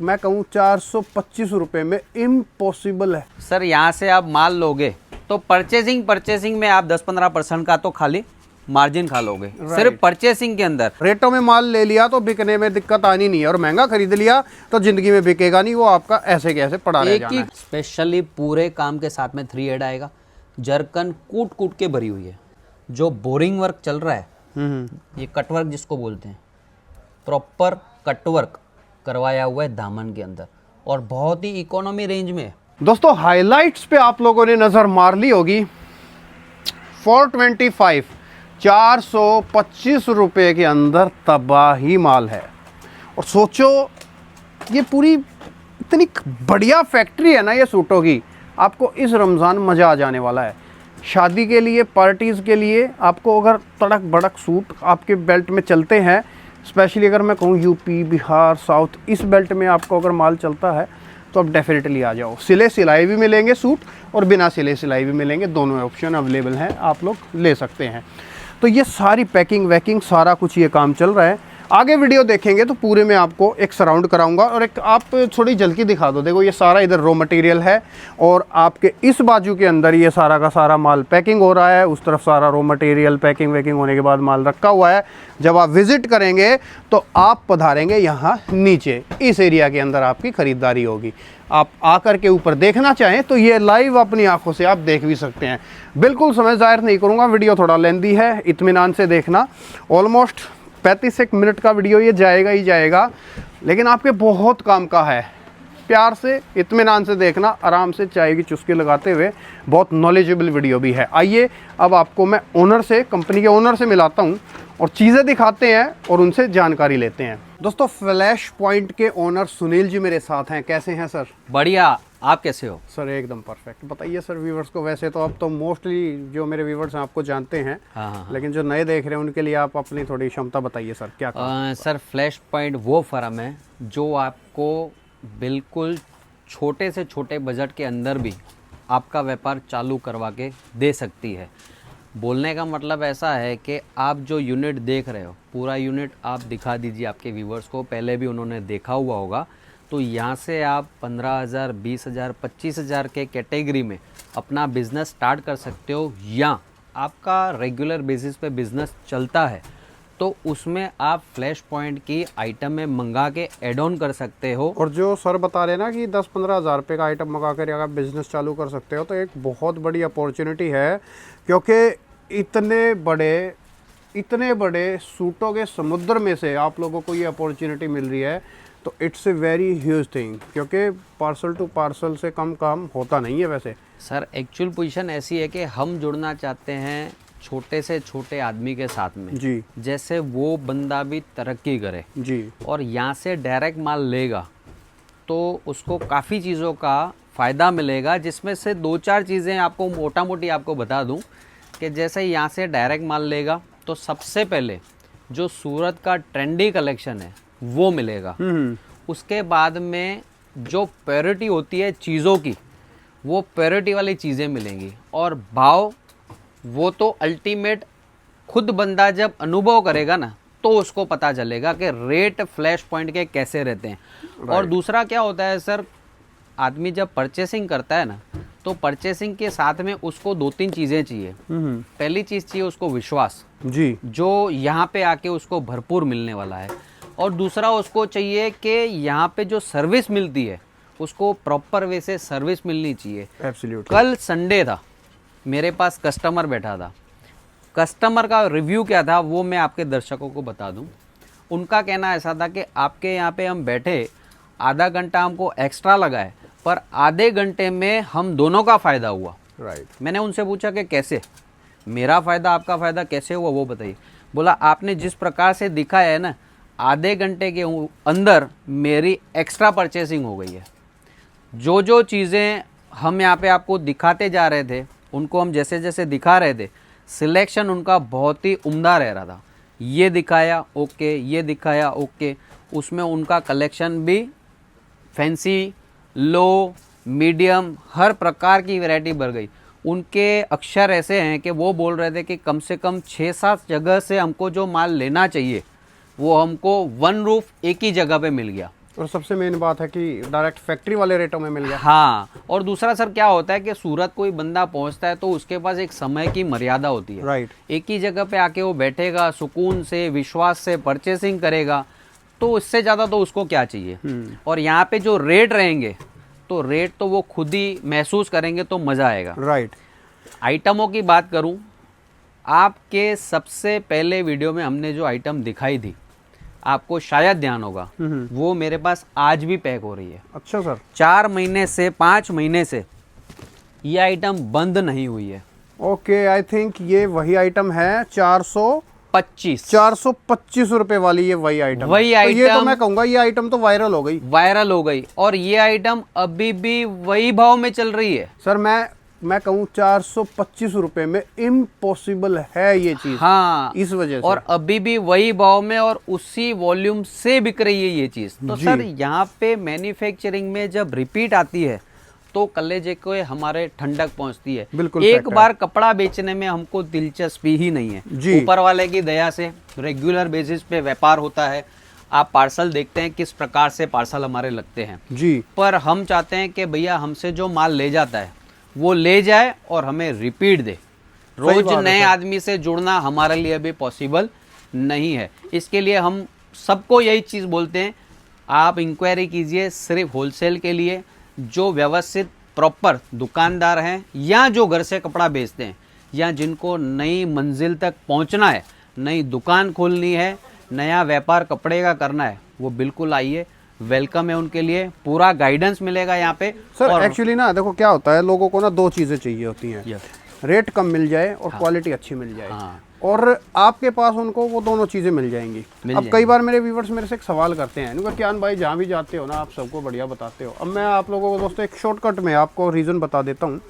मैं कहूँ 425 रुपये में इम्पॉसिबल है। सर यहाँ से आप माल लोगे तो परचेसिंग में आप 10-15% का तो खाली मार्जिन खा लोगे, सिर्फ परचेसिंग के अंदर। रेटों में माल ले लिया तो बिकने में दिक्कत आनी नहीं है, और महंगा खरीद लिया तो जिंदगी में बिकेगा नहीं, वो आपका ऐसे कैसे पड़ा रह जाना है। स्पेशली पूरे काम के साथ में 3 हेड आएगा। जरकन कूट कूट के भरी हुई है। जो बोरिंग वर्क चल रहा है, ये कटवर्क जिसको बोलते हैं, प्रॉपर कटवर्क करवाया हुआ है दामन के अंदर, और बहुत ही इकोनॉमी रेंज में है। दोस्तों हाइलाइट्स पे आप लोगों ने नजर मार ली होगी। 425 425 रुपये के अंदर तबाही माल है। और सोचो ये पूरी इतनी बढ़िया फैक्ट्री है ना ये सूटों की, आपको इस रमज़ान मज़ा आ जाने वाला है। शादी के लिए, पार्टीज़ के लिए आपको अगर तड़क भड़क सूट आपके बेल्ट में चलते हैं, स्पेशली अगर मैं कहूँ यूपी, बिहार, साउथ, इस बेल्ट में आपको अगर माल चलता है तो आप डेफिनेटली आ जाओ। सिले सिलाई भी मिलेंगे सूट, और बिना सिले सिलाई भी मिलेंगे, दोनों ऑप्शन अवेलेबल हैं, आप लोग ले सकते हैं। तो ये सारी पैकिंग वैकिंग सारा कुछ ये काम चल रहा है। आगे वीडियो देखेंगे तो पूरे में आपको एक सराउंड कराऊंगा, और एक आप थोड़ी झलकी दिखा दो। देखो ये सारा इधर रॉ मटेरियल है, और आपके इस बाजू के अंदर ये सारा का सारा माल पैकिंग हो रहा है। उस तरफ सारा रॉ मटेरियल पैकिंग वैकिंग होने के बाद माल रखा हुआ है। जब आप विजिट करेंगे तो आप पधारेंगे यहाँ नीचे, इस एरिया के अंदर आपकी ख़रीदारी होगी। आप आकर के ऊपर देखना चाहें तो ये लाइव अपनी आंखों से आप देख भी सकते हैं। बिल्कुल समय ज़ाहिर नहीं करूँगा, वीडियो थोड़ा लेंदी है, इत्मीनान से देखना। ऑलमोस्ट 35 मिनट का वीडियो ये जाएगा ही जाएगा, लेकिन आपके बहुत काम का है। प्यार से, इत्मीनान से देखना, आराम से चाय की चुस्की लगाते हुए। बहुत नॉलेजेबल वीडियो भी है। आइए अब आपको मैं ओनर से, कंपनी के ओनर से मिलाता हूँ और चीज़ें दिखाते हैं और उनसे जानकारी लेते हैं। दोस्तों फ्लैश पॉइंट के ओनर सुनील जी मेरे साथ हैं। कैसे हैं सर? बढ़िया, आप कैसे हो? सर एकदम परफेक्ट। बताइए सर व्यूवर्स को, वैसे तो अब तो मोस्टली जो मेरे व्यूवर्स हैं आपको जानते हैं, हाँ। लेकिन जो नए देख रहे हैं उनके लिए आप अपनी थोड़ी क्षमता बताइए सर, क्या सर फ्लैश पॉइंट वो फर्म है जो आपको बिल्कुल छोटे से छोटे बजट के अंदर भी आपका व्यापार चालू करवा के दे सकती है। बोलने का मतलब ऐसा है कि आप जो यूनिट देख रहे हो, पूरा यूनिट आप दिखा दीजिए आपके व्यूवर्स को, पहले भी उन्होंने देखा हुआ होगा। तो यहाँ से आप 15,000, 20,000, 25,000 के कैटेगरी में अपना बिज़नेस स्टार्ट कर सकते हो, या आपका रेगुलर बेसिस पे बिज़नेस चलता है तो उसमें आप फ्लैश पॉइंट की आइटम में मंगा के एड ऑन कर सकते हो। और जो सर बता रहे ना कि 10-15 हज़ार रुपये का आइटम मंगा कर अगर बिज़नेस चालू कर सकते हो, तो एक बहुत बड़ी अपॉर्चुनिटी है, क्योंकि इतने बड़े सूटों के समुद्र में से आप लोगों को ये अपॉर्चुनिटी मिल रही है, तो it's a very huge thing, क्योंकि पार्सल टू पार्सल से कम काम होता नहीं है। वैसे सर एक्चुअल पोजीशन ऐसी है कि हम जुड़ना चाहते हैं छोटे से छोटे आदमी के साथ में जी, जैसे वो बंदा भी तरक्की करे जी, और यहाँ से डायरेक्ट माल लेगा तो उसको काफ़ी चीज़ों का फ़ायदा मिलेगा, जिसमें से 2-4 चीज़ें आपको मोटा मोटी आपको बता दूं कि जैसे यहाँ से डायरेक्ट माल लेगा तो सबसे पहले जो सूरत का ट्रेंडी कलेक्शन है वो मिलेगा। उसके बाद में जो प्योरिटी होती है चीज़ों की, वो प्योरिटी वाली चीज़ें मिलेंगी, और भाव वो तो अल्टीमेट खुद बंदा जब अनुभव करेगा ना तो उसको पता चलेगा कि रेट फ्लैश पॉइंट के कैसे रहते हैं। और दूसरा क्या होता है सर, आदमी जब परचेसिंग करता है ना तो परचेसिंग के साथ में उसको 2-3 चीज़ें चाहिए। पहली चीज़ चाहिए उसको विश्वास जी, जो यहाँ पे आके उसको भरपूर मिलने वाला है, और दूसरा उसको चाहिए कि यहाँ पे जो सर्विस मिलती है उसको प्रॉपर वे से सर्विस मिलनी चाहिए। एब्सोल्युटली। कल संडे था, मेरे पास कस्टमर बैठा था। कस्टमर का रिव्यू क्या था वो मैं आपके दर्शकों को बता दूं। उनका कहना ऐसा था कि आपके यहाँ पे हम बैठे, आधा घंटा हमको एक्स्ट्रा लगा है, पर आधे घंटे में हम दोनों का फ़ायदा हुआ। राइट। मैंने उनसे पूछा कि कैसे, मेरा फ़ायदा आपका फ़ायदा कैसे हुआ वो बताइए। बोला आपने जिस प्रकार से दिखाया है ना, आधे घंटे के अंदर मेरी एक्स्ट्रा परचेसिंग हो गई है। जो जो चीज़ें हम यहाँ पे आपको दिखाते जा रहे थे, उनको हम जैसे जैसे दिखा रहे थे, सिलेक्शन उनका बहुत ही उम्दा रह रहा था। ये दिखाया ओके, ये दिखाया ओके, उसमें उनका कलेक्शन भी फैंसी, लो, मीडियम, हर प्रकार की वैरायटी बढ़ गई। उनके अक्षर ऐसे हैं कि वो बोल रहे थे कि कम से कम 6-7 जगह से हमको जो माल लेना चाहिए वो हमको वन रूफ एक ही जगह पे मिल गया। और सबसे मेन बात है कि डायरेक्ट फैक्ट्री वाले रेटों में मिल गया। हाँ, और दूसरा सर क्या होता है कि सूरत कोई बंदा पहुंचता है तो उसके पास एक समय की मर्यादा होती है। राइट। एक ही जगह पे आके वो बैठेगा, सुकून से विश्वास से परचेसिंग करेगा, तो इससे ज़्यादा तो उसको क्या चाहिए। और यहाँ पे जो रेट रहेंगे तो रेट तो वो खुद ही महसूस करेंगे तो मज़ा आएगा। राइट। आइटमों की बात करूं, आपके सबसे पहले वीडियो में हमने जो आइटम दिखाई थी, आपको शायद ध्यान होगा, वो मेरे पास आज भी पैक हो रही है। अच्छा सर। 4 महीने से 5 महीने से ये आइटम बंद नहीं हुई है। ओके, आई थिंक ये वही आइटम है 425 रुपए वाली, ये वही आइटम वही तो ये तो आइटम मैं कहूंगा ये आइटम तो वायरल हो गई। और ये आइटम अभी भी वही भाव में चल रही है। सर मैं कहूँ 425 रुपए में इम्पॉसिबल है ये चीज। हाँ, इस वजह से। और अभी भी वही भाव में और उसी वॉल्यूम से बिक रही है ये चीज। तो सर यहाँ पे मैन्युफैक्चरिंग में जब रिपीट आती है तो कलेजे को हमारे ठंडक पहुंचती है। बिल्कुल। एक बार कपड़ा बेचने में हमको दिलचस्पी ही नहीं है। ऊपर वाले की दया से रेगुलर बेसिस पे व्यापार होता है। आप पार्सल देखते हैं किस प्रकार से पार्सल हमारे लगते हैं जी, पर हम चाहते हैं कि भैया हमसे जो माल ले जाता है वो ले जाए और हमें रिपीट दे। रोज नए आदमी से जुड़ना हमारे लिए भी पॉसिबल नहीं है। इसके लिए हम सबको यही चीज़ बोलते हैं, आप इंक्वायरी कीजिए सिर्फ होलसेल के लिए। जो व्यवस्थित प्रॉपर दुकानदार हैं या जो घर से कपड़ा बेचते हैं या जिनको नई मंजिल तक पहुंचना है, नई दुकान खोलनी है, नया व्यापार कपड़े का करना है, वो बिल्कुल आइए। वेलकम है उनके लिए, पूरा गाइडेंस मिलेगा यहाँ पे। सर एक्चुअली ना देखो क्या होता है, लोगों को ना 2 चीज़ें चाहिए होती हैं। रेट कम मिल जाए और क्वालिटी अच्छी मिल जाए। और आपके पास उनको वो दोनों चीज़ें मिल जाएंगी। अब कई बार मेरे व्यूवर्स मेरे से एक सवाल करते हैं, उनका क्या भाई जहाँ भी जाते हो ना आप सबको बढ़िया बताते हो। अब मैं आप लोगों को दोस्तों एक शॉर्टकट में आपको रीज़न बता देता हूँ।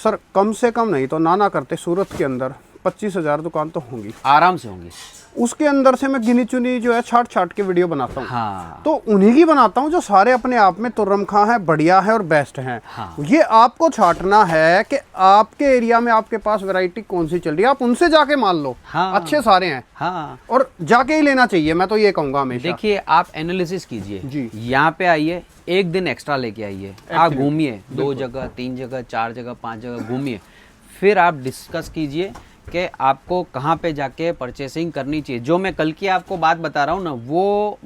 सर कम से कम नहीं तो ना करते सूरत के अंदर 25,000 दुकान तो होंगी, आराम से होंगी। उसके अंदर से मैं गिनी चुनी जो है छाट के वीडियो बनाता हूँ। हाँ। तो उन्हीं की बनाता हूँ जो सारे अपने आप में तुर्रम खां है, बढ़िया है और बेस्ट हैं। हाँ। ये आपको छाटना है कि आपके एरिया में आपके पास वैरायटी कौन सी चल रही है, आप उनसे जाके मान लो। हाँ। अच्छे सारे हैं। हाँ। और जाके ही लेना चाहिए, मैं तो ये कहूँगा हमेशा। देखिए आप एनालिसिस कीजिए जी। यहाँ पे आइए, एक दिन एक्स्ट्रा लेके आइए, आप घूमिए 2 जगह 3 जगह 4 जगह 5 जगह घूमिए, फिर आप डिस्कस कीजिए कि आपको कहाँ पे जाके परचेसिंग करनी चाहिए। जो मैं कल की आपको बात बता रहा हूँ ना, वो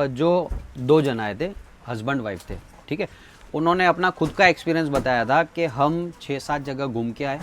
जो 2 जन आए थे, हस्बैंड वाइफ थे, ठीक है, उन्होंने अपना खुद का एक्सपीरियंस बताया था कि हम 6-7 जगह घूम के आए।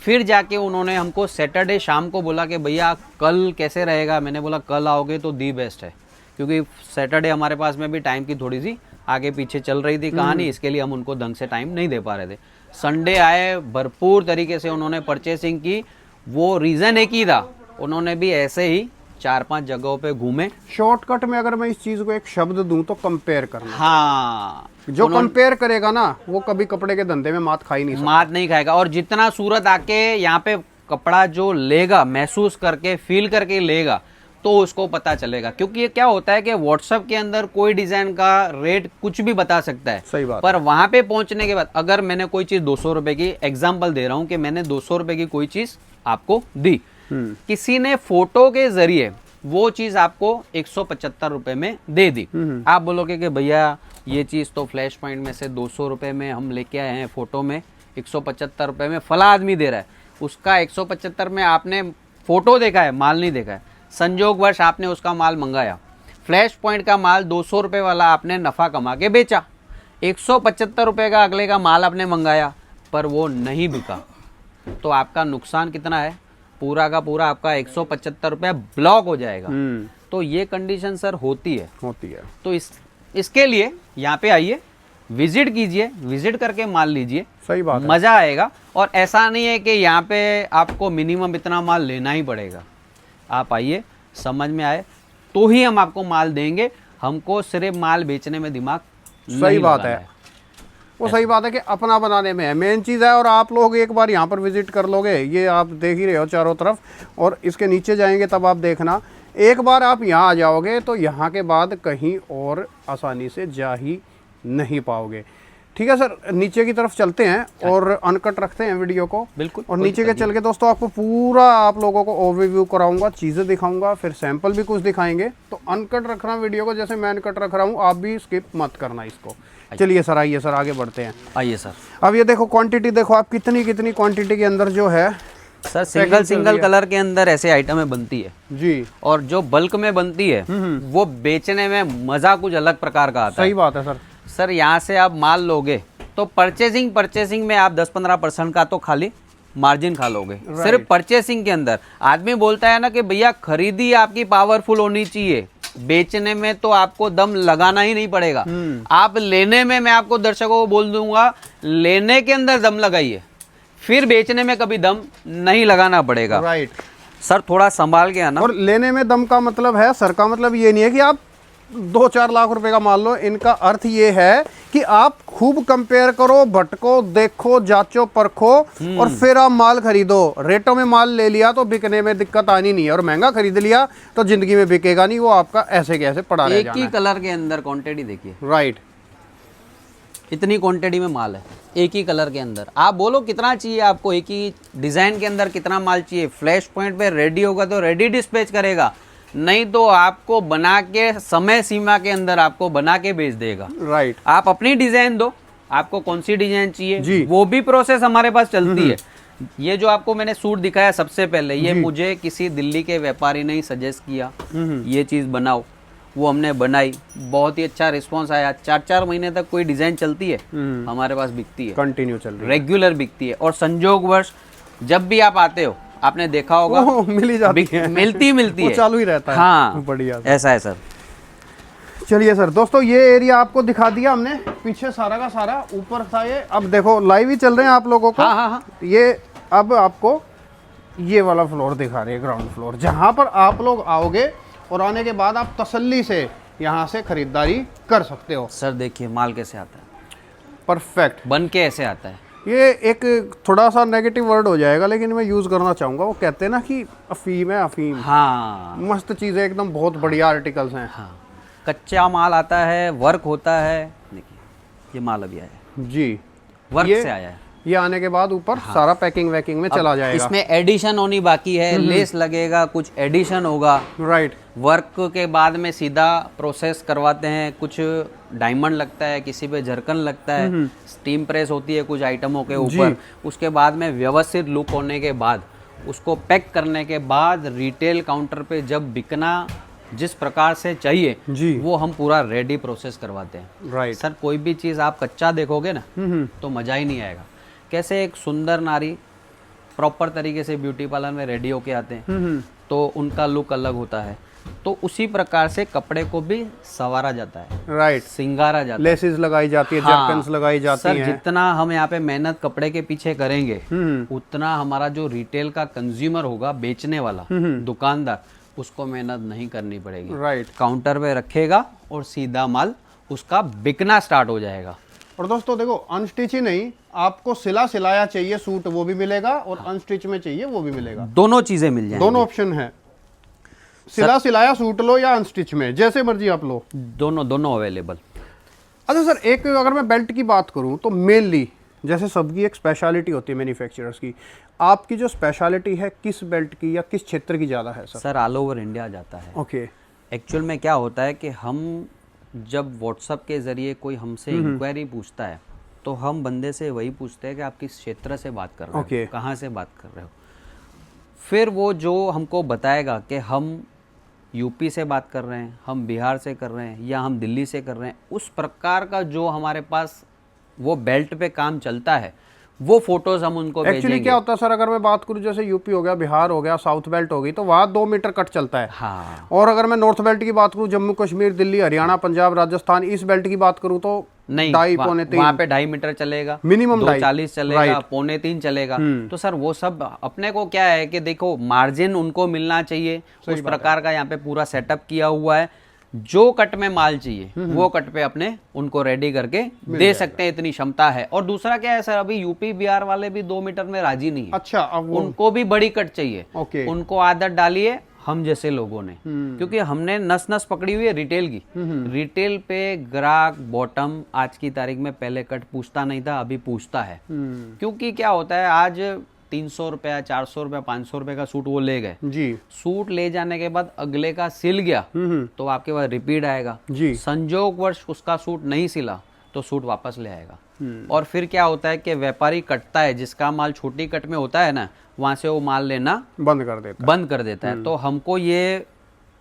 फिर जाके उन्होंने हमको सैटरडे शाम को बोला कि भैया कल कैसे रहेगा। मैंने बोला कल आओगे तो दी बेस्ट है, क्योंकि सैटरडे हमारे पास में भी टाइम की थोड़ी सी आगे पीछे चल रही थी कहानी, इसके लिए हम उनको ढंग से टाइम नहीं दे पा रहे थे। संडे आए, भरपूर तरीके से उन्होंने परचेसिंग की। वो रीज़न एक ही था, उन्होंने भी ऐसे ही 4-5 जगहों पे घूमे। शॉर्टकट में अगर मैं इस चीज़ को एक शब्द दूं तो कंपेयर करना। हाँ, जो कंपेयर करेगा ना वो कभी कपड़े के धंधे में मात खाई नहीं सकता। मात नहीं खाएगा। और जितना सूरत आके यहाँ पे कपड़ा जो लेगा, महसूस करके फील करके लेगा, तो उसको पता चलेगा। क्योंकि ये क्या होता है कि व्हाट्सएप के अंदर कोई डिजाइन का रेट कुछ भी बता सकता है। सही बात। पर वहां पे पहुंचने के बाद अगर मैंने कोई चीज 200 रुपए की, एग्जांपल दे रहा हूं कि मैंने 200 रुपए की कोई चीज आपको दी, किसी ने फोटो के जरिए वो चीज आपको 175 रुपए में दे दी। आप बोलोगे कि भैया ये चीज तो फ्लैश पॉइंट में से 200 रुपए में हम लेके आए हैं, फोटो में 175 रुपए में फला आदमी दे रहा है। उसका 175 में आपने फोटो देखा है, माल नहीं देखा है। संजोगवश आपने उसका माल मंगाया, फ्लैश पॉइंट का माल 200 रुपये वाला आपने नफ़ा कमा के बेचा, 175 रुपये का अगले का माल आपने मंगाया पर वो नहीं बिका, तो आपका नुकसान कितना है? पूरा का पूरा आपका 175 रुपया ब्लॉक हो जाएगा। तो ये कंडीशन सर होती है। तो इसके लिए यहाँ पे आइए, विजिट कीजिए, विजिट करके माल लीजिए। सही बात है। मज़ा आएगा। और ऐसा नहीं है कि यहाँ पे आपको मिनिमम इतना माल लेना ही पड़ेगा। आप आइए, समझ में आए तो ही हम आपको माल देंगे। हमको सिर्फ माल बेचने में दिमाग सही बात है। वो सही बात है कि अपना बनाने में है, मेन चीज़ है। और आप लोग एक बार यहाँ पर विजिट कर लोगे, ये आप देख ही रहे हो चारों तरफ, और इसके नीचे जाएंगे तब आप देखना। एक बार आप यहाँ आ जाओगे तो यहाँ के बाद कहीं और आसानी से जा ही नहीं पाओगे। ठीक है सर, नीचे की तरफ चलते हैं और अनकट रखते हैं वीडियो को। बिल्कुल। और नीचे के चल के दोस्तों आपको पूरा आप लोगों को ओवरव्यू कराऊंगा, चीज़ें दिखाऊंगा, फिर सैंपल भी कुछ दिखाएंगे। तो अनकट रखना वीडियो को, जैसे मैं अनकट रख रहा हूँ, आप भी स्किप मत करना इसको। चलिए सर, आइए सर, आगे बढ़ते हैं। आइए सर। अब ये देखो क्वांटिटी देखो आप, कितनी कितनी क्वांटिटी के अंदर जो है सर सिंगल कलर के अंदर ऐसे आइटमें बनती है जी। और जो बल्क में बनती है वो बेचने में मजा कुछ अलग प्रकार का आता है। सही बात है सर। सर यहाँ से आप माल लोगे तो परचेसिंग में आप 10-15% का तो खाली मार्जिन खा लोगे। सिर्फ परचेसिंग के अंदर आदमी बोलता है ना कि भैया खरीदी आपकी पावरफुल होनी चाहिए, बेचने में तो आपको दम लगाना ही नहीं पड़ेगा। आप लेने में, मैं आपको दर्शकों को बोल दूंगा, लेने के अंदर दम लगाइए, फिर बेचने में कभी दम नहीं लगाना पड़ेगा। राइट सर थोड़ा संभाल के आना। और लेने में दम का मतलब है सर, का मतलब ये नहीं है कि आप 2-4 लाख रुपए का मान लो। इनका अर्थ ये है कि आप खूब कंपेयर करो, भटको, देखो, जांचो, परखो और फिर आप माल खरीदो। रेटों में माल ले लिया तो बिकने में दिक्कत आनी नहीं है, और महंगा खरीद लिया तो जिंदगी में बिकेगा नहीं, वो आपका ऐसे कैसे पड़ा रह जाना है। एक ही कलर के अंदर क्वांटिटी देखिए। राइट, इतनी क्वांटिटी में माल है एक ही कलर के अंदर। आप बोलो कितना चाहिए आपको, एक ही डिजाइन के अंदर कितना माल चाहिए। फ्लैश पॉइंट पे रेडी होगा तो रेडी डिस्पैच करेगा, नहीं तो आपको बना के समय सीमा के अंदर आपको बना के भेज देगा। राइट। आप अपनी डिजाइन दो, आपको कौन सी डिजाइन चाहिए जी। वो भी प्रोसेस हमारे पास चलती है। ये जो आपको मैंने सूट दिखाया सबसे पहले, ये मुझे किसी दिल्ली के व्यापारी ने ही सजेस्ट किया, ये चीज बनाओ, वो हमने बनाई, बहुत ही अच्छा रिस्पांस आया। 4-4 महीने तक कोई डिजाइन चलती है हमारे पास, बिकती है, कंटिन्यू चल रही है, रेगुलर बिकती है। और संजोगवश जब भी आप आते हो, आपने देखा होगा मिल ही जाती है, मिलती वो है, चालू ही रहता है। हाँ बढ़िया, ऐसा है सर। चलिए सर, दोस्तों ये एरिया आपको दिखा दिया हमने, पीछे सारा का सारा, ऊपर था ये। अब देखो लाइव ही चल रहे हैं आप लोगों को। हाँ। ये अब आपको ये वाला फ्लोर दिखा रहे हैं, ग्राउंड फ्लोर, जहाँ पर आप लोग आओगे और आने के बाद आप तसल्ली से यहाँ से खरीदारी कर सकते हो। सर देखिए माल कैसे आता है, परफेक्ट, बन के ऐसे आता है। ये एक थोड़ा सा नेगेटिव वर्ड हो जाएगा लेकिन मैं यूज़ करना चाहूँगा। वो कहते हैं ना कि अफीम है, अफीम। हाँ मस्त चीज़ें, एकदम बहुत बढ़िया आर्टिकल्स हैं। हाँ, कच्चा माल आता है, वर्क होता है। देखिए ये माल अभी आया है, जी, वर्क से आया है। ये आने के बाद ऊपर सारा पैकिंग वैकिंग में चला जाएगा। इसमें एडिशन होनी बाकी है, लेस लगेगा, कुछ एडिशन होगा। राइट। वर्क के बाद में सीधा प्रोसेस करवाते हैं, कुछ डायमंड लगता है, किसी पे झरकन लगता है, स्टीम प्रेस होती है कुछ आइटमों के ऊपर। उसके बाद में व्यवस्थित लुक होने के बाद, उसको पैक करने के बाद, रिटेल काउंटर पे जब बिकना जिस प्रकार से चाहिए जी, वो हम पूरा रेडी प्रोसेस करवाते हैं। राइट। सर कोई भी चीज़ आप कच्चा देखोगे ना तो मज़ा ही नहीं आएगा। कैसे एक सुंदर नारी प्रॉपर तरीके से ब्यूटी पार्लर में रेडी होके आते हैं तो उनका लुक अलग होता है, तो उसी प्रकार से कपड़े को भी संवारा जाता है, राइट, सिंगारा जाता है, लेसेस लगाई जाती है, हाँ, जर्कन्स लगाई जाती सर हैं। जितना हम यहाँ पे मेहनत कपड़े के पीछे करेंगे उतना हमारा जो रिटेल का कंज्यूमर होगा, बेचने वाला दुकानदार, उसको मेहनत नहीं करनी पड़ेगी। राइट। काउंटर पे रखेगा और सीधा माल उसका बिकना स्टार्ट हो जाएगा। और दोस्तों देखो, अनस्टिच ही नहीं, आपको सिला सिलाया चाहिए सूट वो भी मिलेगा, और अनस्टिच में चाहिए वो भी मिलेगा। दोनों चीजें मिल जाएंगी, दोनों ऑप्शन है, सिला सिलाया सूट लो या अनस्टिच में, जैसे मर्जी आप लो, दोनों अवेलेबल। अच्छा सर, एक अगर मैं बेल्ट की बात करूं तो मेनली, जैसे सबकी एक स्पेशलिटी होती है मैन्युफैक्चरर्स की, आपकी जो स्पेशलिटी है किस बेल्ट की या किस क्षेत्र की ज़्यादा है sir? Sir all over India जाता है। ओके। एक्चुअल में क्या होता है कि हम जब व्हाट्सअप के ज़रिए कोई हमसे इंक्वायरी पूछता है तो हम बंदे से वही पूछते हैं कि आप किस क्षेत्र से बात कर रहे हो, कहाँ से बात कर रहे हो। फिर वो जो हमको बताएगा कि हम यूपी से बात कर रहे हैं, हम बिहार से कर रहे हैं या हम दिल्ली से कर रहे हैं, उस प्रकार का जो हमारे पास वो बेल्ट पे काम चलता है वो फोटोज हम उनको एक्चुअली भेजेंगे। क्या होता है सर, अगर मैं बात करूं जैसे यूपी हो गया, बिहार हो गया, साउथ बेल्ट हो गई, तो वहाँ 2 मीटर कट चलता है। हाँ। और अगर मैं नॉर्थ बेल्ट की बात करूं, जम्मू कश्मीर, दिल्ली, हरियाणा, पंजाब, राजस्थान, इस बेल्ट की बात करूं तो नहीं, 2.5-3 वहाँ पे 2.5 मीटर चलेगा, मिनिमम 2.40 चलेगा, 2.25 चलेगा। तो सर वो सब अपने को क्या है कि देखो मार्जिन उनको मिलना चाहिए, उस प्रकार का यहाँ पे पूरा सेटअप किया हुआ है। जो कट में माल चाहिए वो कट पे अपने उनको रेडी करके दे सकते हैं, इतनी क्षमता है। और दूसरा क्या है सर, अभी यूपी बिहार वाले भी 2 मीटर में राजी नहीं है। अच्छा, अब उनको भी बड़ी कट चाहिए। ओके। उनको आदत डालिए हम जैसे लोगों ने, क्योंकि हमने नस नस पकड़ी हुई है रिटेल की। रिटेल पे ग्राहक बॉटम आज की तारीख में, पहले कट पूछता नहीं था, अभी पूछता है। क्योंकि क्या होता है, आज 300 रुपया, 400 रुपया, 500 रुपये का सूट वो ले गए जी, सूट ले जाने के बाद अगले का सिल गया तो आपके पास रिपीट आएगा जी, संजोगवश उसका सूट नहीं सिला तो सूट वापस ले आएगा। और फिर क्या होता है कि व्यापारी कटता है, जिसका माल छोटी कट में होता है ना, वहां से वो माल लेना बंद कर देता है। तो हमको ये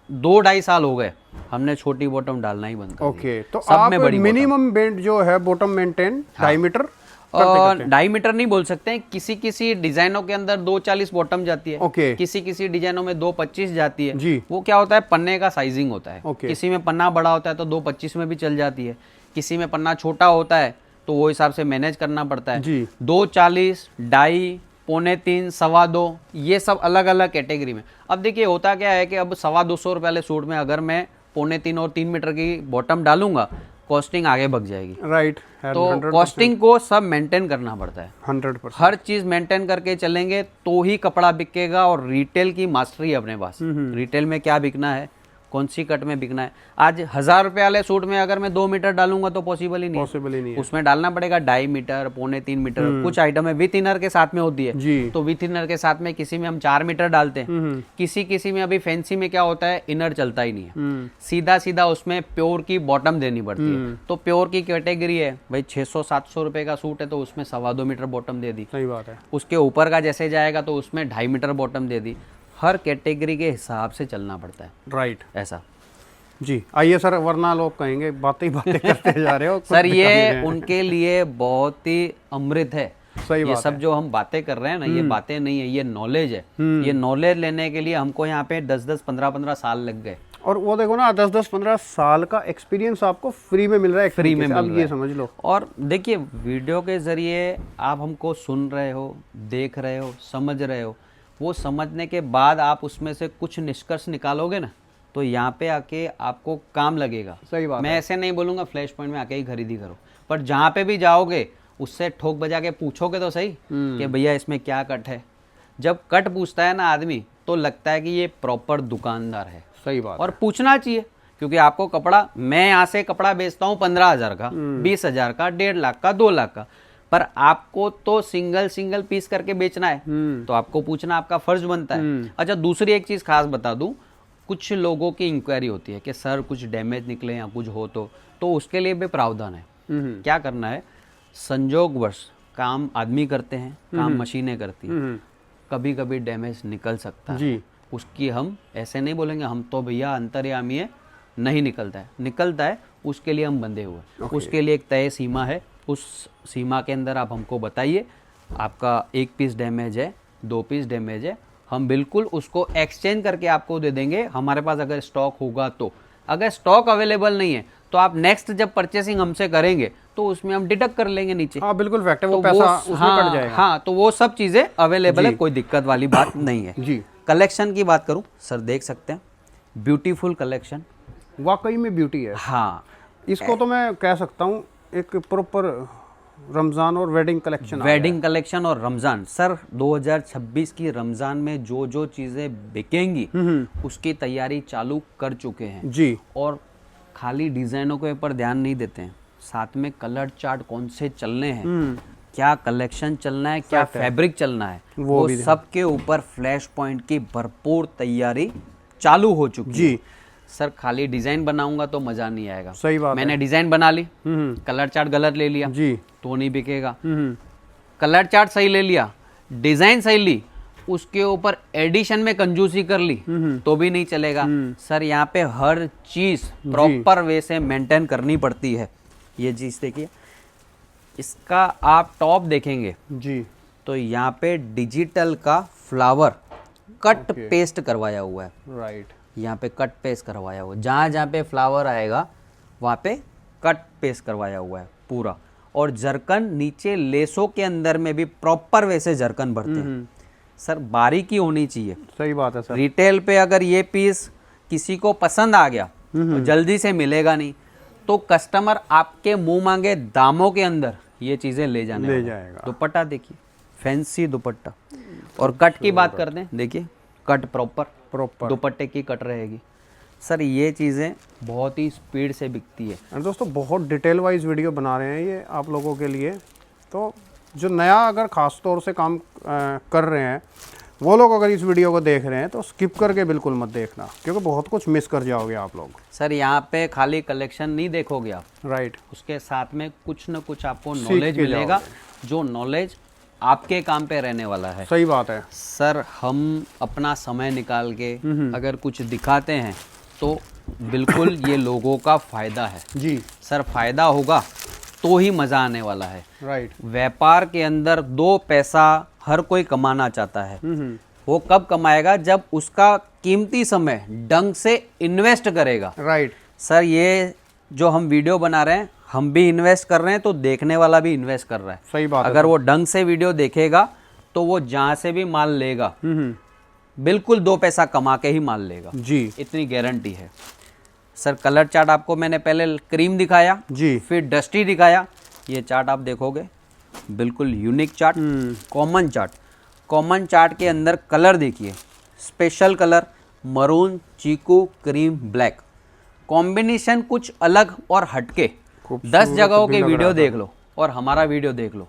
2-2.5 साल हो गए, हमने छोटी बॉटम डालना ही बंद कर दिया। ओके, तो सब आप में बड़ी मिनिमम बेंट जो है बॉटम मेंटेन डायमीटर और डायमीटर नहीं बोल सकते हैं, किसी किसी डिजाइनों के अंदर 240 बॉटम जाती है, ओके, किसी किसी डिजाइनों में 225 जाती है जी, वो क्या होता है, पन्ने का साइजिंग होता है। ओके, किसी में पन्ना बड़ा होता है तो 225 में भी चल जाती है, किसी में पन्ना छोटा होता है तो वो हिसाब से मैनेज करना पड़ता है। जी, 240, 2.5, 3.25, 2.25, ये सब अलग अलग कैटेगरी में। अब देखिए होता क्या है कि अब 250 रुपये वाले सूट में अगर मैं 3.25 और 3 मीटर की बॉटम डालूंगा, कॉस्टिंग आगे भग जाएगी। राइट, तो कॉस्टिंग को सब मेंटेन करना पड़ता है, 100%। हर चीज मेंटेन करके चलेंगे तो ही कपड़ा बिकेगा। और रिटेल की मास्टरी है अपने पास, रिटेल में क्या बिकना है, कौन सी कट में बिकना है। आज 1000 रुपये वाले सूट में अगर मैं 2 मीटर डालूंगा तो पॉसिबल ही नहीं है। उसमें डालना पड़ेगा 2.5 मीटर, 3.25 मीटर। कुछ आइटम है विथ इनर के साथ में होती है जी, तो विथ इनर के साथ में किसी में हम 4 मीटर डालते हैं, किसी में अभी फैंसी में क्या होता है, इनर चलता ही नहीं है, सीधा सीधा उसमें प्योर की बॉटम देनी पड़ती है। तो प्योर की कैटेगरी है भाई, 600-700 रुपए का सूट है तो उसमें 2.25 मीटर बॉटम दे दी। सही बात है। उसके ऊपर का जैसे जाएगा तो उसमें 2.5 मीटर बॉटम दे दी। हर कैटेगरी के हिसाब से चलना पड़ता है, राइट, ऐसा। जी, आइए सर, वरना लोग कहेंगे बातें ही बातें करते जा रहे हो। सर ये उनके लिए बहुत ही अमृत है। सही ये बात सब जो हम बातें कर रहे हैं ना, ये बातें नहीं है, ये नॉलेज है। ये नॉलेज लेने के लिए हमको यहाँ पे 10-10, 15-15 साल लग गए। और वो देखो ना, 10-10-15 साल का एक्सपीरियंस आपको फ्री में मिल रहा है, फ्री में मिल अब रहा ये है। समझ लो। और देखिए वीडियो के जरिए आप हमको सुन रहे हो, देख रहे हो, समझ रहे हो, वो समझने के बाद आप उसमें से कुछ निष्कर्ष निकालोगे ना, तो यहाँ पे आके आपको काम लगेगा। सही बात मैं ऐसे नहीं बोलूँगा फ्लैश पॉइंट में आके ही खरीदी करो, पर जहाँ पे भी जाओगे उससे ठोक बजा के पूछोगे तो सही कि भैया इसमें क्या कट है। जब कट पूछता है ना आदमी तो लगता है कि ये प्रॉपर दुकानदार है। सही बात। और पूछना चाहिए, क्योंकि आपको कपड़ा, मैं यहाँ से कपड़ा बेचता हूँ 15,000 का, 20,000 का, 1.5 लाख का, 2 लाख का, पर आपको तो सिंगल पीस करके बेचना है, तो आपको पूछना आपका फर्ज बनता है। अच्छा, दूसरी एक चीज खास बता दूं, कुछ लोगों की इंक्वायरी होती है कि सर कुछ डैमेज निकले या कुछ हो तो उसके लिए भी प्रावधान है। क्या करना है, संजोगवश काम आदमी करते हैं, काम मशीनें करती हैं, कभी कभी डैमेज निकल सकता है जी, उसकी हम ऐसे नहीं बोलेंगे हम तो भैया अंतर्यामी है, नहीं निकलता है, उसके लिए हम बंधे हुए। उसके लिए एक तय सीमा है, उस सीमा के अंदर आप हमको बताइए आपका 1 पीस डैमेज है, 2 पीस डैमेज है, हम बिल्कुल उसको एक्सचेंज करके आपको दे देंगे, हमारे पास अगर स्टॉक होगा तो। अगर स्टॉक अवेलेबल नहीं है तो आप नेक्स्ट जब परचेसिंग हमसे करेंगे तो उसमें हम डिडक्ट कर लेंगे नीचे। हाँ बिल्कुल फैक्ट है, वो तो पैसा उसमें कट जाएगा। हाँ, तो वो सब चीज़ें अवेलेबल है, कोई दिक्कत वाली बात नहीं है। जी, कलेक्शन की बात करूं सर, देख सकते हैं ब्यूटीफुल कलेक्शन, वाकई में ब्यूटी है। हाँ, इसको तो मैं कह सकता हूँ एक प्रॉपर रमज़ान और वेडिंग कलेक्शन। वेडिंग कलेक्शन और रमज़ान। सर 2026 की रमज़ान में जो जो चीज़ें बिकेंगी उसकी तैयारी चालू कर चुके हैं जी, और खाली डिज़ाइनों के ऊपर ध्यान नहीं देते हैं, साथ में कलर चार्ट कौन से चलने हैं, क्या कलेक्शन चलना है, क्या फैब्रिक चलना है, वो सब के ऊपर फ्लैश पॉइंट की भरपूर तैयारी चालू हो चुकी है। सर खाली डिजाइन बनाऊंगा तो मजा नहीं आएगा। सही बात मैंने डिजाइन बना ली, कलर चार्ट गलत ले लिया जी, तो नहीं बिकेगा। कलर चार्ट सही ले लिया, डिजाइन सही ली, उसके ऊपर एडिशन में कंजूसी कर ली तो भी नहीं चलेगा। सर यहाँ पे हर चीज प्रॉपर वे से मेंटेन करनी पड़ती है। ये चीज देखिए, इसका आप टॉप देखेंगे जी, तो यहाँ पे डिजिटल का फ्लावर कट पेस्ट करवाया हुआ है। राइट, यहाँ पे कट पेस्ट करवाया हुआ है, जहाँ जहाँ पे फ्लावर आएगा वहाँ पे कट पेस्ट करवाया हुआ है पूरा। और जरकन नीचे लेसों के अंदर में भी प्रॉपर वैसे जरकन भरते हैं। सर बारीकी होनी चाहिए। सही बात है सर। रिटेल पे अगर ये पीस किसी को पसंद आ गया तो जल्दी से मिलेगा नहीं, तो कस्टमर आपके मुंह मांगे दामों के अंदर ये चीजें ले जाएगा। दुपट्टा देखिए, फैंसी दुपट्टा। और कट की बात करते हैं, देखिए कट प्रॉपर प्रॉपर दुपट्टे की कट रहेगी सर। ये चीज़ें बहुत ही स्पीड से बिकती है। एंड दोस्तों बहुत डिटेल वाइज वीडियो बना रहे हैं ये आप लोगों के लिए, तो जो नया अगर ख़ास तौर से काम कर रहे हैं वो लोग अगर इस वीडियो को देख रहे हैं तो स्किप करके बिल्कुल मत देखना, क्योंकि बहुत कुछ मिस कर जाओगे आप लोग। सर यहाँ पे खाली कलेक्शन नहीं देखोगे आप, राइट, उसके साथ में कुछ न कुछ आपको नॉलेज मिलेगा, जो नॉलेज आपके काम पे रहने वाला है। सही बात है सर हम अपना समय निकाल के अगर कुछ दिखाते हैं तो बिल्कुल ये लोगों का फ़ायदा है जी। सर। फ़ायदा होगा तो ही मज़ा आने वाला है। राइट, व्यापार के अंदर 2 पैसा हर कोई कमाना चाहता है। वो कब कमाएगा? जब उसका कीमती समय ढंग से इन्वेस्ट करेगा। राइट सर ये जो हम वीडियो बना रहे हैं हम भी इन्वेस्ट कर रहे हैं तो देखने वाला भी इन्वेस्ट कर रहा है। सही बात है। अगर वो ढंग से वीडियो देखेगा तो वो जहाँ से भी माल लेगा बिल्कुल 2 पैसा कमा के ही माल लेगा जी। इतनी गारंटी है। सर कलर चार्ट आपको मैंने पहले क्रीम दिखाया जी, फिर डस्टी दिखाया। ये चार्ट आप देखोगे बिल्कुल unique chart, common chart. Common chart के अंदर कलर देखिए, स्पेशल कलर मरून, चीकू, क्रीम, ब्लैक, कॉम्बिनेशन कुछ अलग और हटके। 10 जगहों के वीडियो देख लो और हमारा वीडियो देख लो,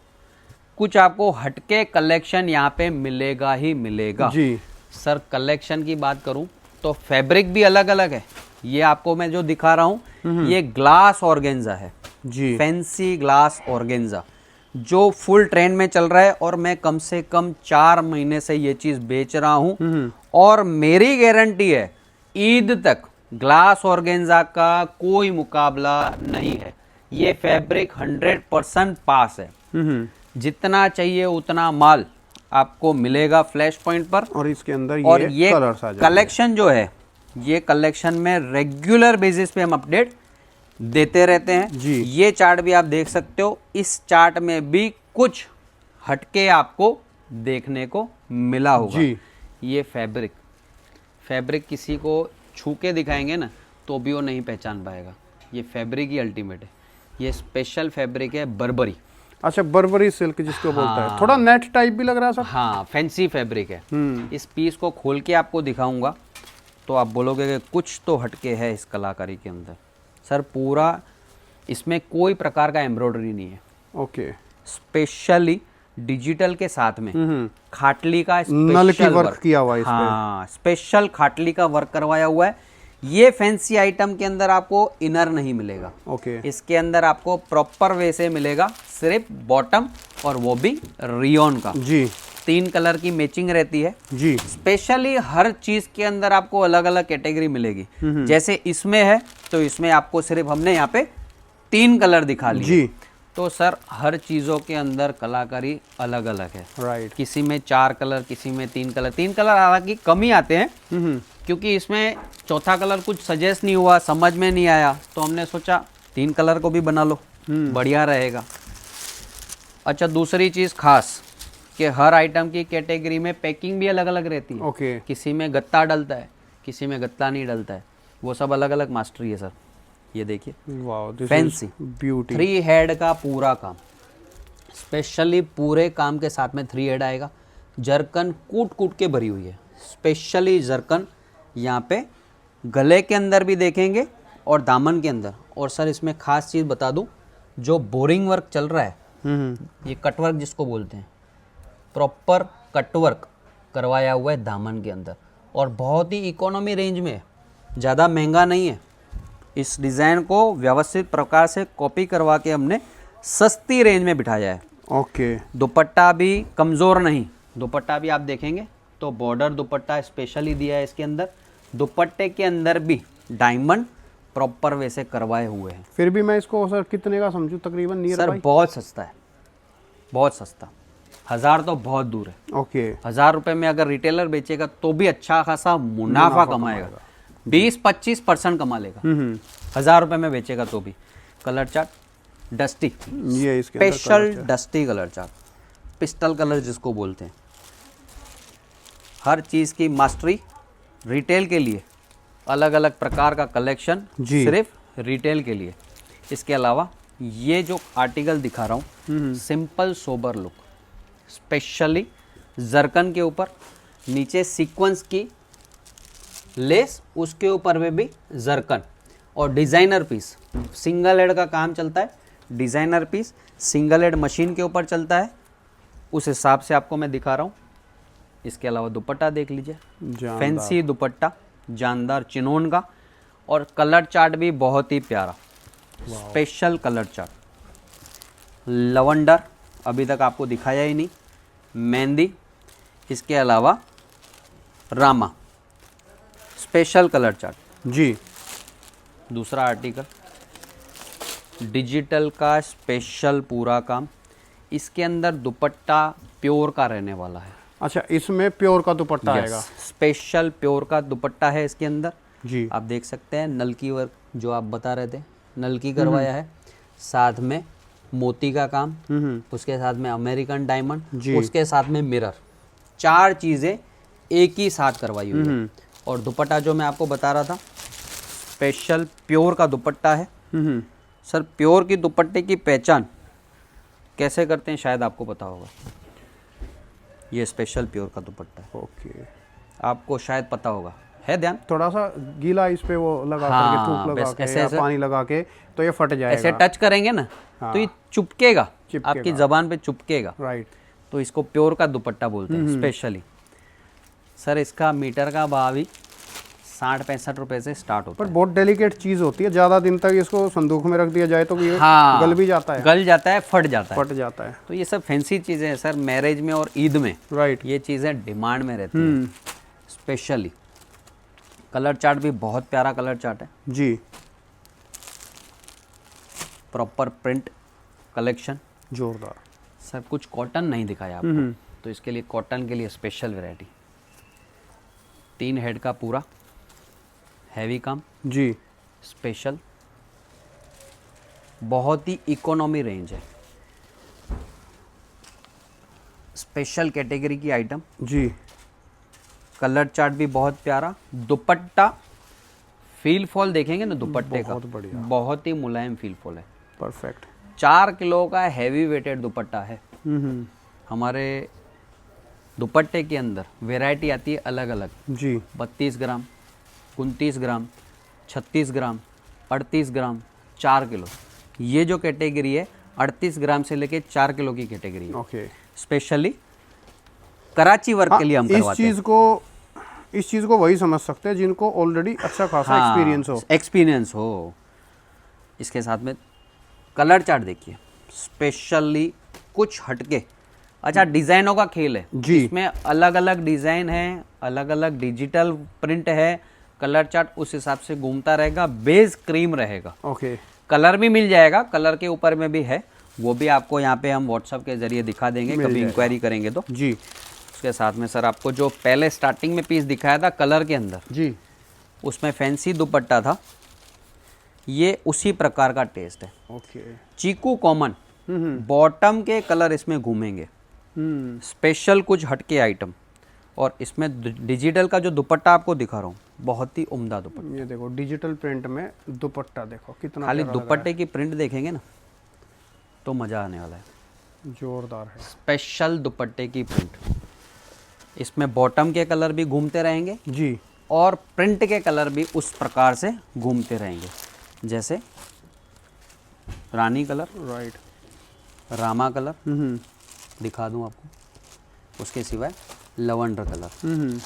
कुछ आपको हटके कलेक्शन यहाँ पे मिलेगा ही मिलेगा जी। सर कलेक्शन की बात करूं तो फैब्रिक भी अलग अलग है। ये आपको मैं जो दिखा रहा हूं ये ग्लास ऑर्गेन्जा है जी, फैंसी ग्लास ऑर्गेन्जा, जो फुल ट्रेंड में चल रहा है और मैं कम से कम 4 महीने से ये चीज़ बेच रहा हूं और मेरी गारंटी है ईद तक ग्लास ऑर्गेन्जा का कोई मुकाबला नहीं है। ये फैब्रिक 100% पास है। जितना चाहिए उतना माल आपको मिलेगा फ्लैश पॉइंट पर। और इसके अंदर और ये ये कलर्स आ जाएंगे। कलेक्शन जो है ये कलेक्शन में रेगुलर बेसिस पे हम अपडेट देते रहते हैं जी। ये चार्ट भी आप देख सकते हो, इस चार्ट में भी कुछ हटके आपको देखने को मिला होगा जी। ये फैब्रिक किसी को छू के दिखाएंगे ना तो भी वो नहीं पहचान पाएगा। ये फैब्रिक ही अल्टीमेट है। ये स्पेशल फैब्रिक है बर्बरी। अच्छा, बर्बरी सिल्क जिसको बोलता है, थोड़ा नेट टाइप भी लग रहा है सर। हाँ फैंसी फैब्रिक है। इस पीस को खोल के आपको दिखाऊंगा तो आप बोलोगे कि कुछ तो हटके है इस कलाकारी के अंदर। सर पूरा इसमें कोई प्रकार का एम्ब्रॉयडरी नहीं है। ओके, स्पेशली डिजिटल के साथ में खाटली का नल की स्पेशल वर्क किया हुआ है इस पे। हाँ स्पेशल खाटली का वर्क करवाया हुआ है। ये फैंसी आइटम के अंदर आपको इनर नहीं मिलेगा। ओके, इसके अंदर आपको प्रॉपर वे से मिलेगा, सिर्फ बॉटम और वो भी रियोन का। जी 3 कलर की मैचिंग रहती है। जी, स्पेशली हर चीज के अंदर आपको अलग अलग कैटेगरी मिलेगी। जैसे इसमें है तो इसमें आपको सिर्फ हमने यहाँ पे 3 कलर दिखा लिए। जी। तो सर हर चीजों के अंदर कलाकारी अलग अलग है। राइट, किसी में 4 कलर, किसी में 3 कलर। 3 कलर हालांकि कम ही आते हैं क्योंकि इसमें चौथा कलर कुछ सजेस्ट नहीं हुआ, समझ में नहीं आया, तो हमने सोचा 3 कलर को भी बना लो, बढ़िया रहेगा। अच्छा दूसरी चीज़ खास कि हर आइटम की कैटेगरी में पैकिंग भी अलग अलग रहती है। ओके, किसी में गत्ता डलता है, किसी में गत्ता नहीं डलता है, वो सब अलग अलग मास्टरी है सर। ये देखिए wow, this fancy is beauty. 3 head का पूरा काम, स्पेशली पूरे काम के साथ में 3 हेड आएगा। जरकन कूट कूट के भरी हुई है, स्पेशली जरकन यहाँ पे गले के अंदर भी देखेंगे और दामन के अंदर। और सर इसमें खास चीज़ बता दूं, जो बोरिंग वर्क चल रहा है ये कटवर्क जिसको बोलते हैं, प्रॉपर कटवर्क करवाया हुआ है दामन के अंदर और बहुत ही इकोनॉमी रेंज में है, ज़्यादा महंगा नहीं है। इस डिज़ाइन को व्यवस्थित प्रकार से कॉपी करवा के हमने सस्ती रेंज में बिठाया है। ओके, दुपट्टा भी कमज़ोर नहीं, दुपट्टा भी आप देखेंगे तो बॉर्डर दुपट्टा स्पेशली दिया है इसके अंदर। दुपट्टे के अंदर भी डायमंड प्रॉपर वैसे करवाए हुए हैं। फिर भी मैं इसको सर कितने का समझूं तकरीबन नियर सर बाई? बहुत सस्ता है, बहुत सस्ता। 1000 तो बहुत दूर है। ओके, 1000 रुपये में अगर रिटेलर बेचेगा तो भी अच्छा खासा मुनाफा कमाएगा, 20-25% कमा लेगा। 1000 रुपये में बेचेगा तो भी। कलर चार्ट डस्टी, ये इसके अंदर special dusty colour chart, pistol colour जिसको बोलते हैं। हर चीज़ की मास्टरी रिटेल के लिए, अलग अलग प्रकार का कलेक्शन जी। सिर्फ रिटेल के लिए। इसके अलावा ये जो आर्टिकल दिखा रहा हूँ simple sober look, specially zircon के ऊपर नीचे सीक्वेंस की लेस, उसके ऊपर में भी जरकन, और डिज़ाइनर पीस, सिंगल हेड का काम चलता है, designer piece single head machine के ऊपर चलता है, उस हिसाब से आपको मैं दिखा रहा हूँ। इसके अलावा दुपट्टा देख लीजिए, जानदार। फैंसी दुपट्टा, जानदार चिनोन का, और कलर चार्ट भी बहुत ही प्यारा, स्पेशल कलर चार्ट। लवंडर अभी तक आपको दिखाया ही नहीं, मेहंदी, इसके अलावा रामा, स्पेशल कलर चार्ट। जी। दूसरा आर्टिकल डिजिटल का स्पेशल पूरा काम, इसके अंदर दुपट्टा प्योर का रहने वाला है। अच्छा, इसमें प्योर का दुपट्टा आएगा। स्पेशल प्योर का दुपट्टा है इसके अंदर। जी। आप देख सकते हैं नलकी वर्क जो आप बता रहे थे, नलकी करवाया है, साथ में मोती का काम, उसके साथ में अमेरिकन डायमंड, जी। उसके साथ में मिरर, 4 चीज़ें एक ही साथ करवाई हुई है। और दुपट्टा जो मैं आपको बता रहा था, स्पेशल प्योर का दुपट्टा है। सर, प्योर की दुपट्टे की पहचान कैसे करते हैं शायद आपको पता होगा। ये स्पेशल प्योर का दुपट्टा है, ओके। आपको शायद पता होगा, है ध्यान? थोड़ा सा गीला इस पे वो लगा हाँ, करके, थूक लगा बस के ऐसे या ऐसे- पानी लगा के तो ये फट जाएगा। ऐसे टच करेंगे ना हाँ। तो ये चुपकेगा, चिपकेगा। आपकी जबान पे चुपकेगा, राइट। तो इसको प्योर का दुपट्टा बोलते हैं स्पेशली। सर, इसका मीटर का भाव ही 60-65 रुपए से स्टार्ट होता पर है। बहुत डेलिकेट चीज़ होती है, ज़्यादा दिन तक इसको संदूक में रख दिया जाए तो ये हाँ, गल भी जाता है, गल जाता है, फट जाता है। फट जाता है। तो ये सब फैंसी चीज़ें हैं सर, मैरिज में और ईद में राइट। ये चीज़ें डिमांड में रहती हैं स्पेशली। कलर चार्ट भी बहुत प्यारा कलर चार्ट है, जी। Proper print collection. जोरदार। सर, कुछ कॉटन नहीं दिखाया आपको, तो इसके लिए कॉटन के लिए स्पेशल वैरायटी। 3 हेड का पूरा हैवी काम, जी। स्पेशल, बहुत ही इकोनॉमी रेंज है, स्पेशल कैटेगरी की आइटम। जी। कलर चार्ट भी बहुत प्यारा, दुपट्टा फील फॉल देखेंगे ना दुपट्टे का, बहुत बढ़िया। बहुत ही मुलायम फील फॉल है। परफेक्ट। 4 किलो का हैवी वेटेड दुपट्टा है। हमारे दुपट्टे के अंदर वैरायटी आती है अलग अलग, जी। 32 ग्राम, 29 ग्राम, 36 ग्राम, 38 ग्राम, 4 किलो। ये जो कैटेगरी है 38 ग्राम से लेके 4 किलो की कैटेगरी है। ओके। स्पेशली कराची वर्क के लिए हम करवाते हैं। इस चीज़ को वही समझ सकते हैं जिनको ऑलरेडी अच्छा खासा एक्सपीरियंस हो। एक्सपीरियंस हो। इसके साथ में कलर चार्ट देखिए, स्पेशली कुछ हटके। अच्छा, डिज़ाइनों का खेल है जी। इसमें, अलग अलग डिज़ाइन है, अलग अलग डिजिटल प्रिंट है, कलर चार्ट उस हिसाब से घूमता रहेगा, बेस क्रीम रहेगा। ओके। कलर भी मिल जाएगा, कलर के ऊपर में भी है, वो भी आपको यहाँ पे हम व्हाट्सअप के जरिए दिखा देंगे कभी इंक्वायरी करेंगे तो। जी। उसके साथ में सर आपको जो पहले स्टार्टिंग में पीस दिखाया था कलर के अंदर, जी। उसमें फैंसी दुपट्टा था, ये उसी प्रकार का टेस्ट है। ओके। चीकू कॉमन, बॉटम के कलर इसमें घूमेंगे, स्पेशल कुछ हटके आइटम। और इसमें डिजिटल का जो दुपट्टा आपको दिखा रहा हूँ, बहुत ही उम्दा दुपट्टा। ये देखो डिजिटल प्रिंट में दुपट्टा देखो कितना खाली प्यारा लग दुपट्टे की प्रिंट देखेंगे ना तो मज़ा आने वाला है। रहा है। जोरदार है। स्पेशल दुपट्टे की प्रिंट, इसमें बॉटम के कलर भी घूमते रहेंगे जी। और प्रिंट के कलर भी उस प्रकार से घूमते रहेंगे, जैसे रानी कलर, राइट। रामा कलर दिखा दूं आपको, उसके सिवाय लवंडर कलर,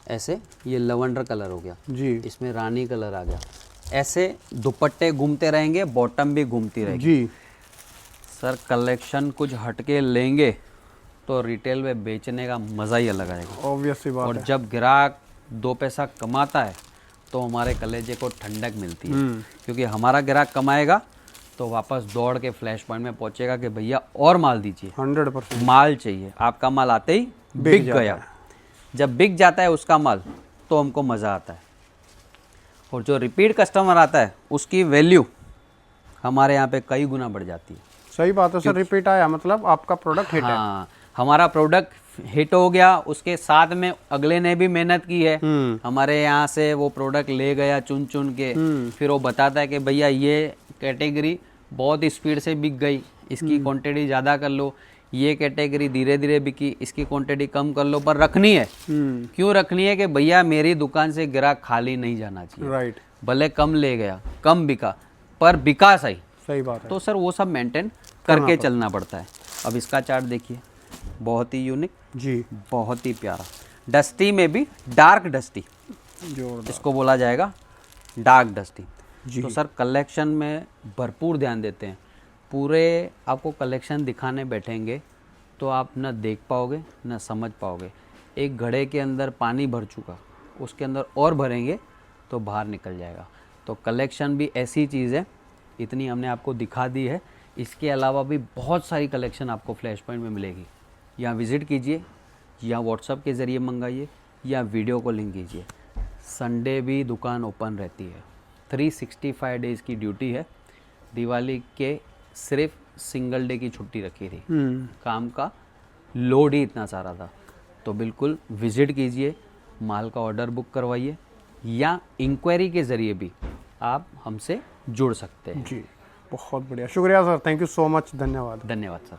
ऐसे ये लवंडर कलर हो गया, जी। इसमें रानी कलर आ गया। ऐसे दुपट्टे घूमते रहेंगे, बॉटम भी घूमती रहेगी। जी। सर, कलेक्शन कुछ हटके लेंगे तो रिटेल में बेचने का मज़ा ही अलग आएगा। ऑब्वियस सी बात और है। जब ग्राहक 2 पैसा कमाता है तो हमारे कलेजे को ठंडक मिलती है, क्योंकि हमारा ग्राहक कमाएगा तो वापस दौड़ के फ्लैश पॉइंट में पहुंचेगा कि भैया और माल दीजिए, 100%। माल चाहिए। आपका माल आते ही बिक गया। जब बिक जाता है उसका माल तो हमको मज़ा आता है, और जो रिपीट कस्टमर आता है उसकी वैल्यू हमारे यहाँ पे कई गुना बढ़ जाती है। सही बात है सर, रिपीट आया मतलब आपका प्रोडक्ट हिट है। हाँ, हमारा प्रोडक्ट हिट हो गया, उसके साथ में अगले ने भी मेहनत की है, हमारे यहाँ से वो प्रोडक्ट ले गया चुन चुन के, फिर वो बताता है कि भैया ये कैटेगरी बहुत स्पीड से बिक गई, इसकी क्वांटिटी ज़्यादा कर लो, ये कैटेगरी धीरे धीरे बिकी, इसकी क्वांटिटी कम कर लो, पर रखनी है। क्यों रखनी है कि भैया मेरी दुकान से ग्राहक खाली नहीं जाना चाहिए। राइट, भले कम ले गया, कम बिका, पर बिका सही। सही बात है। तो सर वो सब मेंटेन करके चलना पड़ता है। अब इसका चार्ट देखिए, बहुत ही यूनिक, जी, बहुत ही प्यारा, डस्टी में भी डार्क डस्टी, जोरदार। इसको बोला जाएगा डार्क डस्टी। जी। तो सर कलेक्शन में भरपूर ध्यान देते हैं। पूरे आपको कलेक्शन दिखाने बैठेंगे तो आप न देख पाओगे न समझ पाओगे। एक घड़े के अंदर पानी भर चुका, उसके अंदर और भरेंगे तो बाहर निकल जाएगा। तो कलेक्शन भी ऐसी चीज़ है, इतनी हमने आपको दिखा दी है। इसके अलावा भी बहुत सारी कलेक्शन आपको फ्लैश पॉइंट में मिलेगी। यहाँ विज़िट कीजिए, या व्हाट्सएप के ज़रिए मंगाइए, या वीडियो कॉलिंग कीजिए। संडे भी दुकान ओपन रहती है। 365 डेज़ की ड्यूटी है। दिवाली के सिर्फ सिंगल डे की छुट्टी रखी थी, काम का लोड ही इतना सारा था। तो बिल्कुल विज़िट कीजिए, माल का ऑर्डर बुक करवाइए, या इंक्वायरी के ज़रिए भी आप हमसे जुड़ सकते हैं। जी, बहुत बढ़िया, शुक्रिया sir, thank you so much, धन्यवाद। धन्यवाद सर।